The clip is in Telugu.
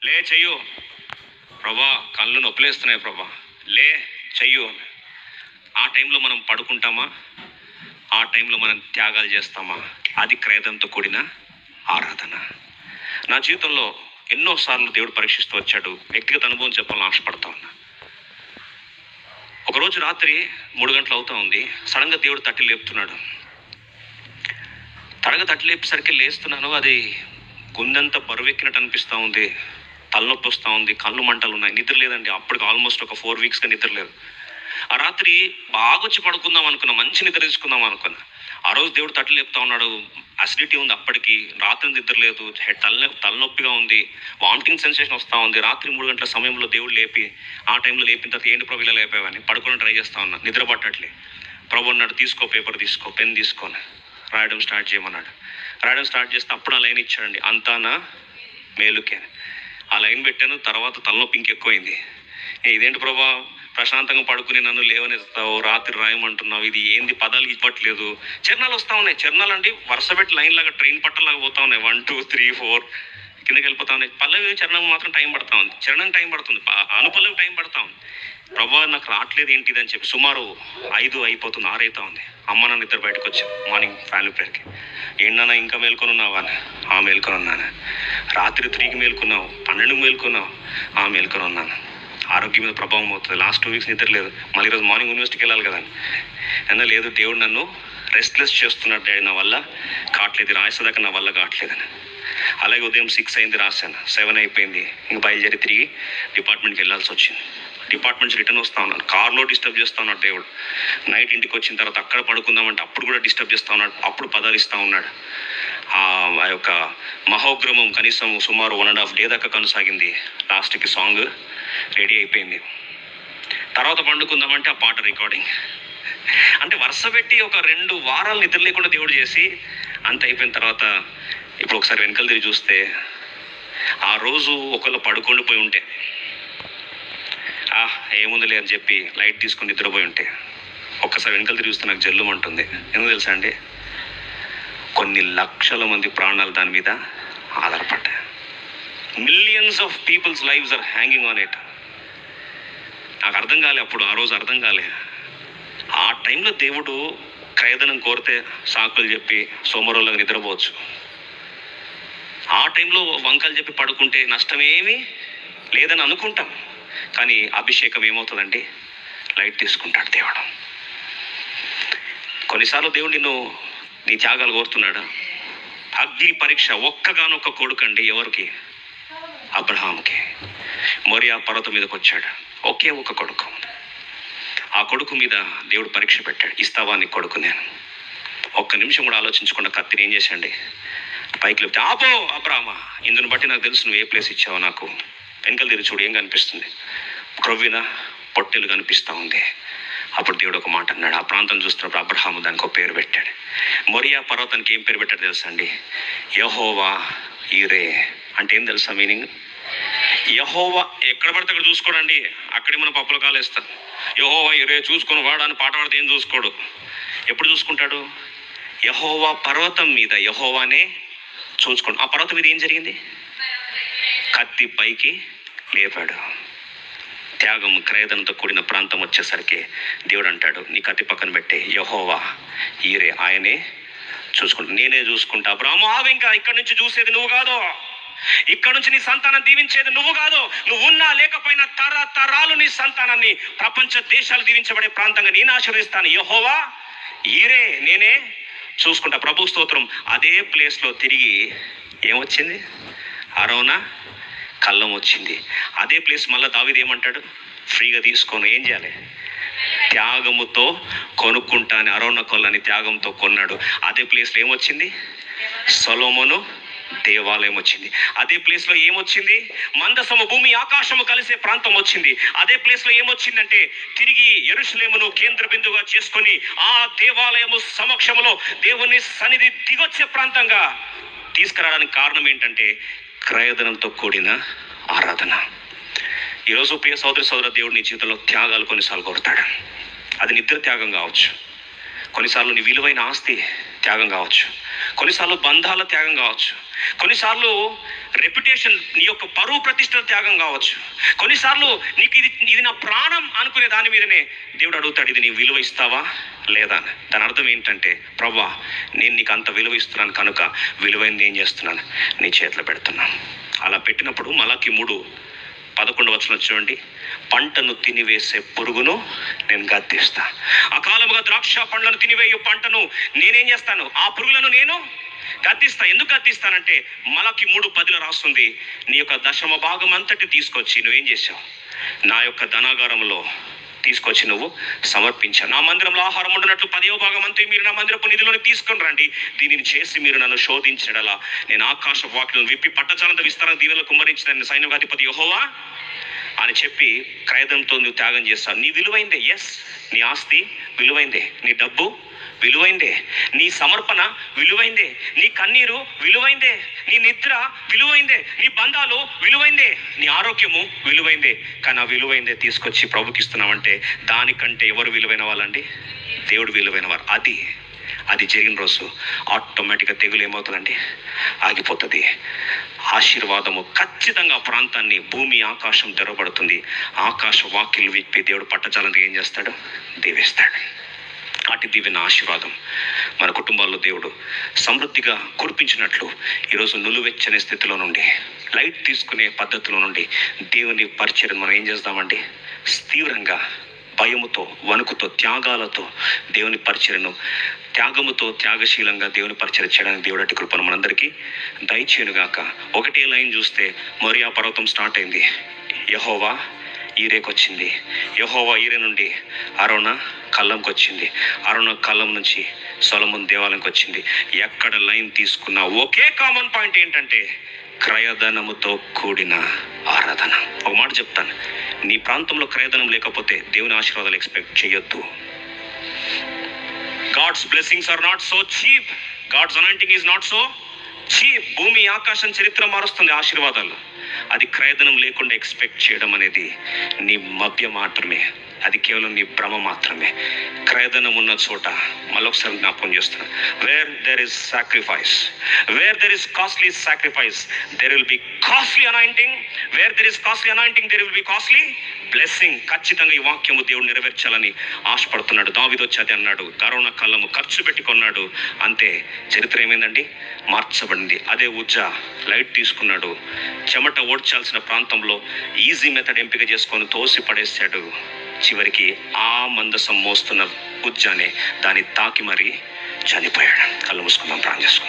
లే చెయ్యు ప్రభా, కళ్ళు నొప్పులేస్తున్నాయి ప్రభా, లే చెయ్యు. ఆ టైంలో మనం పడుకుంటామా? ఆ టైంలో మనం త్యాగాలు చేస్తామా? అది క్రయదంతో కూడిన ఆరాధన. నా జీవితంలో ఎన్నోసార్లు దేవుడు పరీక్షిస్తూ వచ్చాడు. వ్యక్తిగత అనుభవం చెప్పాలని ఆశపడతా ఉన్నా. ఒకరోజు రాత్రి 3 గంటలు అవుతా ఉంది. సడన్గా దేవుడు తట్టి లేపుతున్నాడు. తట్టి లేపేసరికి లేస్తున్నాను. అది గుండెంత బరువెక్కినట్టు అనిపిస్తూ ఉంది. తలనొప్పి వస్తూ ఉంది. కళ్ళు మంటలు ఉన్నాయి. నిద్ర లేదండి. అప్పటికి ఆల్మోస్ట్ ఒక 4 వీక్స్గా నిద్ర లేదు. ఆ రాత్రి బాగొచ్చి పడుకుందాం అనుకున్నా, మంచి నిద్ర తీసుకుందాం అనుకున్నా. ఆ రోజు దేవుడు తట్టి లేపుతా ఉన్నాడు. అసిడిటీ ఉంది. అప్పటికి రాత్రి నిద్ర లేదు. తలనొప్పిగా ఉంది. వామిటింగ్ సెన్సేషన్ వస్తూ ఉంది. రాత్రి 3 గంటల సమయంలో దేవుడు లేపి, ఆ టైంలో లేపిన తర్వాత ఏంటి ప్రభు ఇలా లేపావని పడుకొని ట్రై చేస్తా ఉన్నా. నిద్ర పట్టట్లే. ప్రభు అన్నాడు, తీసుకో, పేపర్ తీసుకో, పెన్ తీసుకొని రాయడం స్టార్ట్ చేయమన్నాడు. రాయడం స్టార్ట్ చేస్తే అప్పుడు ఆ లైన్ ఇచ్చాడండి, అంతా నా మేలుకే. ఆ లైన్ పెట్టాను. తర్వాత తలనొప్పి ఇంకెక్కువైంది. ఇదేంటి ప్రభా, ప్రశాంతంగా పడుకుని నన్ను లేవనెత్తావు, రాత్రి రాయమంటున్నావు, ఇది ఏంది, పదాలు ఇవ్వట్లేదు. చరణాలు వస్తూ ఉన్నాయి. చరణాలు అంటే వరుస పెట్టి లైన్ లాగా ట్రైన్ పట్టలాగా పోతా ఉన్నాయి. 1 2 3 4 కిందకి వెళ్ళిపోతా ఉన్నాయి. పల్లవి చరణం మాత్రం టైం పడతా ఉంది. చరణం టైం పడుతుంది, అనుపల్లవి టైం పడతా ఉంది. ప్రభా, నాకు రావట్లేదు ఏంటిది అని చెప్పి సుమారు 5 అయిపోతుంది, 6 అవుతా ఉంది. అమ్మ నాన్న ఇద్దరు బయటకు వచ్చాను మార్నింగ్ ఫ్యామిలీ ప్రేయర్కి. ఏంటన్నా ఇంకా మేల్కొని ఉన్నావా? మేల్కొని ఉన్నాను. రాత్రి 3కి మేల్కొన్నావు, 12కి మేల్కొన్నావు. మేల్కొని ఉన్నాను. ఆరోగ్యం మీద ప్రభావం అవుతుంది. లాస్ట్ 2 వీక్స్ నిద్ర లేదు. మళ్ళీ ఈరోజు మార్నింగ్ యూనివర్సిటీకి వెళ్ళాలి కదా అన్న. లేదు, దేవుడు నన్ను రెస్ట్లెస్ చేస్తున్నాడు డాడీ, నా వల్ల కావట్లేదు, రాసేదాకా నా వల్ల కావట్లేదని. అలాగే ఉదయం 6 అయింది, రాశాను. 7 అయిపోయింది. ఇంక బయలుదేరి తిరిగి డిపార్ట్మెంట్కి వెళ్ళాల్సి వచ్చింది. డిపార్ట్మెంట్స్ రిటర్న్ వస్తూ ఉన్నాను. కార్లో డిస్టర్బ్ చేస్తూ ఉన్నాడు దేవుడు. నైట్ ఇంటికి వచ్చిన తర్వాత అక్కడ పడుకుందామంటే అప్పుడు కూడా డిస్టర్బ్ చేస్తూ ఉన్నాడు. అప్పుడు పదాలు ఇస్తూ ఉన్నాడు. ఆ యొక్క మహోగ్రమం కనీసం సుమారు 1.5 డే దాకా కొనసాగింది. లాస్ట్కి సాంగ్ రెడీ అయిపోయింది. తర్వాత పండుకుందామంటే ఆ పాట రికార్డింగ్. అంటే వరుస పెట్టి ఒక 2 వారాలు నిద్ర లేకుండా దేవుడు చేసి అంత అయిపోయిన తర్వాత ఇప్పుడు ఒకసారి వెనకలు తిరిగి చూస్తే ఆ రోజు ఒకళ్ళు పడుకొని పోయి ఉంటే, ఏముందిలే అని చెప్పి లైట్ తీసుకొని నిద్రపోయి ఉంటే, ఒక్కసారి వెనకలు తిరిగి చూస్తే నాకు జల్లుమంటుంది. ఎందుకు తెలుసా అండి? కొన్ని లక్షల మంది ప్రాణాలు దాని మీద ఆధారపడ్డాయి. Millions of peoples lives are hanging on it. నాకు అర్థం కాలే అప్పుడు, ఆ రోజు అర్థం కాలే. ఆ టైంలో దేవుడు క్రయధనం కోరితే సాకులు చెప్పి సోమరోళ్ళగా నిద్రపోవచ్చు. ఆ టైంలో వంకలు చెప్పి పడుకుంటే నష్టమేమీ లేదని అనుకుంటాం. కానీ అభిషేకం ఏమవుతుందండి? లైట్ తీసుకుంటాడు దేవుడు. కొన్నిసార్లు దేవుడు నీ త్యాగాలు కోరుతున్నాడా? అగ్ని పరీక్ష. ఒక్కగానొక్క కొడుకండి. ఎవరికి? అబ్రహాంకి. మోరియా పర్వతం మీదకి వచ్చాడు. ఒకే ఒక కొడుకు. ఆ కొడుకు మీద దేవుడు పరీక్ష పెట్టాడు. ఇస్తావా నీ కొడుకు? నేను ఒక్క నిమిషం కూడా ఆలోచించకుండా కత్తిని ఏం చేశాండి? పైకి లేపితే, ఆపో అబ్రామా, ఇందుని బట్టి నాకు తెలుసు నువ్వు ఏ ప్లేస్ ఇచ్చావో నాకు. వెనకలు తిరిగి చూడు, ఏం కనిపిస్తుంది? క్రొవ్విన పొట్టెలు కనిపిస్తూ ఉంది. అప్పుడు దేవుడు ఒక మాట అన్నాడు. ఆ ప్రాంతం చూస్తున్నప్పుడు అబ్రహాము దానికి ఒక పేరు పెట్టాడు. మోరియా పర్వతానికి ఏం పేరు పెట్టాడు తెలుసా అండి? యెహోవా ఈరే. అంటే ఏం తెలుసా మీనింగ్? యెహోవా ఎక్కడ పడితే అక్కడ చూసుకోడండి. అక్కడే మన పప్పుల కాలేస్తాడు. యెహోవా ఈరే చూసుకొని వాడు అని పాట పాడితే ఏం చూసుకోడు. ఎప్పుడు చూసుకుంటాడు? యెహోవా పర్వతం మీద యెహోవానే చూసుకోండి. ఆ పర్వతం మీద ఏం జరిగింది? కత్తి పైకి లేపాడు. త్యాగం, క్రయధనంతో కూడిన ప్రాంతం వచ్చేసరికి దేవుడు అంటాడు, నీ కత్తి పక్కన పెట్టే, యెహోవా ఈరే, ఆయనే చూసుకుంటా, నేనే చూసుకుంటా. అబ్రాహాము, ఆగు, ఇంకా ఇక్కడి నుంచి చూసేది నువ్వు కాదు, ఇక్కడ నుంచి నీ సంతానం దీవించేది నువ్వు కాదు. నువ్వు ఉన్నా లేకపోయినా తరతరాలు నీ సంతానాన్ని ప్రపంచ దేశాలు దీవించబడే ప్రాంతంగా నేను ఆశీర్వదిస్తాను. యెహోవా ఈరే, నేనే చూసుకుంటా. ప్రభు స్తోత్రం. అదే ప్లేస్లో తిరిగి ఏమొచ్చింది? అరోనా కళ్ళం వచ్చింది. అదే ప్లేస్ మళ్ళీ దావీదు ఏమంటాడు? ఫ్రీగా తీసుకొని ఏం చేయాలి? త్యాగముతో కొనుక్కుంటా అని అరోనా కొల్లని త్యాగంతో కొన్నాడు. అదే ప్లేస్లో ఏమొచ్చింది? సొలొమోను దేవాలయం వచ్చింది. అదే ప్లేస్లో ఏమొచ్చింది? మందసము, భూమి ఆకాశము కలిసే ప్రాంతం వచ్చింది. అదే ప్లేస్లో ఏమొచ్చిందంటే తిరిగి యెరూషలేమును కేంద్ర బిందువుగా చేసుకొని ఆ దేవాలయము సమక్షములో దేవుని సన్నిధి దిగొచ్చే ప్రాంతంగా తీసుకురావడానికి కారణం ఏంటంటే క్రయధనంతో కూడిన ఆరాధన. ఈరోజు ప్రియ సోదర దేవుడు నీ జీవితంలో త్యాగాలు కొన్నిసార్లు కోరుతాడు. అది నిద్ర త్యాగం కావచ్చు, కొన్నిసార్లు నీ విలువైన ఆస్తి త్యాగం కావచ్చు, కొన్నిసార్లు బంధాల త్యాగం కావచ్చు, కొన్నిసార్లు రెప్యుటేషన్, నీ యొక్క పరువు ప్రతిష్టల త్యాగం కావచ్చు, కొన్నిసార్లు నీకు ఇది నా ప్రాణం అనుకునే దాని మీదనే దేవుడు అడుగుతాడు, ఇది నీ విలువ ఇస్తావా లేదా అని. దాని అర్థం ఏంటంటే, ప్రభువా నేను నీకు అంత విలువ ఇస్తున్నాను కనుక విలువైంది ఏం చేస్తున్నాను, నీ చేతిలో పెడుతున్నాను. అలా పెట్టినప్పుడు మలాకి 3:11 చూడండి, పంటను తినివేసే పురుగును నేను గద్దిస్తా. అకాలముగా ద్రాక్ష పండ్లను తినివేయు పంటను నేనేం చేస్తాను, ఆ పురుగులను నేను గద్దిస్తా. ఎందుకు గద్దిస్తానంటే మలాకి 3:10 రాస్తుంది, నీ యొక్క దశమ భాగం అంతటి తీసుకొచ్చి నువ్వేం చేశావు, నా యొక్క ధనాగారంలో తీసుకొచ్చి నువ్వు సమర్పించాను. నా మందిరంలో ఆహారం ఉండినట్లు 10వ భాగం అంతా మీరు నా మందిరపు నిధిలోని తీసుకొని రండి. దీనిని చేసి మీరు నన్ను శోధించడలా నేను ఆకాశ వాక్యులను విప్పి పట్టచాలంత విస్తారం దీవెనలు కుమ్మరించిన సైన్యాధిపతి యెహోవా అని చెప్పి క్రయధనంతో నువ్వు త్యాగం చేస్తావు. నీ విలువైందే, ఎస్, నీ ఆస్తి విలువైందే, నీ డబ్బు విలువైందే, నీ సమర్పణ విలువైందే, నీ కన్నీరు విలువైందే, నీ నిద్ర విలువైందే, నీ బంధాలు విలువైందే, నీ ఆరోగ్యము విలువైందే. కానీ ఆ విలువైందే తీసుకొచ్చి ప్రభుకి ఇస్తున్నామంటే దానికంటే ఎవరు విలువైన వాళ్ళండి, దేవుడు విలువైన వారు. అది జరిగిన రోజు ఆటోమేటిక్గా తెగులు ఏమవుతుందండి, ఆగిపోతుంది. ఆశీర్వాదము ఖచ్చితంగా ప్రాంతాన్ని, భూమి ఆకాశం తెరవబడుతుంది. ఆకాశ వాక్యులు విప్పి దేవుడు పట్టచాలంగా ఏం చేస్తాడు, దీవిస్తాడు. అటు దీవెన ఆశీర్వాదం మన కుటుంబాల్లో దేవుడు సమృద్ధిగా కురిపించినట్లు ఈరోజు నులువెచ్చని స్థితిలో నుండి, లైట్ తీసుకునే పద్ధతిలో నుండి దేవుని పరిచయం మనం ఏం చేద్దామండి, తీవ్రంగా భయముతో, వణుకుతో, త్యాగాలతో దేవుని పరిచర్యను, త్యాగముతో, త్యాగశీలంగా దేవుని పరిచర్య చేయడానికి దేవుడు అట్టి కృపను మనందరికీ దయచేయునుగాక. ఒకటే లైన్ చూస్తే మోరియా పర్వతం స్టార్ట్ అయింది, యెహోవా ఈరేకి వచ్చింది, యెహోవా ఈరే నుండి అరోనా కల్లంకి వచ్చింది, అరోనా కల్లం నుంచి సొలొమోను దేవాలయంకి వచ్చింది. ఎక్కడ లైన్ తీసుకున్నా ఒకే కామన్ పాయింట్ ఏంటంటే క్రయధనముతో కూడిన ఆరాధన. ఒక మాట చెప్తాను, నీ ప్రాంతంలో క్రయధనం లేకపోతే దేవుని ఆశీర్వాదాలు ఎక్స్పెక్ట్ చేయొద్దు. God's blessings are not so cheap, God's anointing is not so cheap. భూమి ఆకాశం చరిత్ర మారుస్తుంది ఆశీర్వాదాలు. అది క్రయధనం లేకుండా ఎక్స్పెక్ట్ చేయడం అనేది నీ మభ్య మాత్రమే, అది కేవలం నీ భ్రమ మాత్రమే. క్రయధనం ఉన్న చోట మళ్ళొకసారి జ్ఞాపకం చేస్తున్నాను, where there is sacrifice, where there is costly sacrifice there will be costly anointing, where there is costly anointing there will be costly blessing. ఖచ్చితంగా ఈ వాక్యము దేవుడు నెరవేర్చాలని ఆశపడుతున్నాడు. దావీదు వచ్చి అది అన్నాడు, కరోనా కళ్ళము ఖర్చు పెట్టి కొన్నాడు, అంతే. చరిత్ర ఏమైందండి, మార్చబడింది. అదే ఉజ్జా లైట్ తీసుకున్నాడు, చెమట ఓడ్చాల్సిన ప్రాంతంలో ఈజీ మెథడ్ ఎంపిక చేసుకొని తోసి పడేశాడు. చివరికి ఆ మందసం మోస్తున్న ఉజ్జానే దాన్ని తాకి మరీ చనిపోయాడు. కళ్ళు మూసుకుందాం, ప్రార్థన చేసుకుందాం.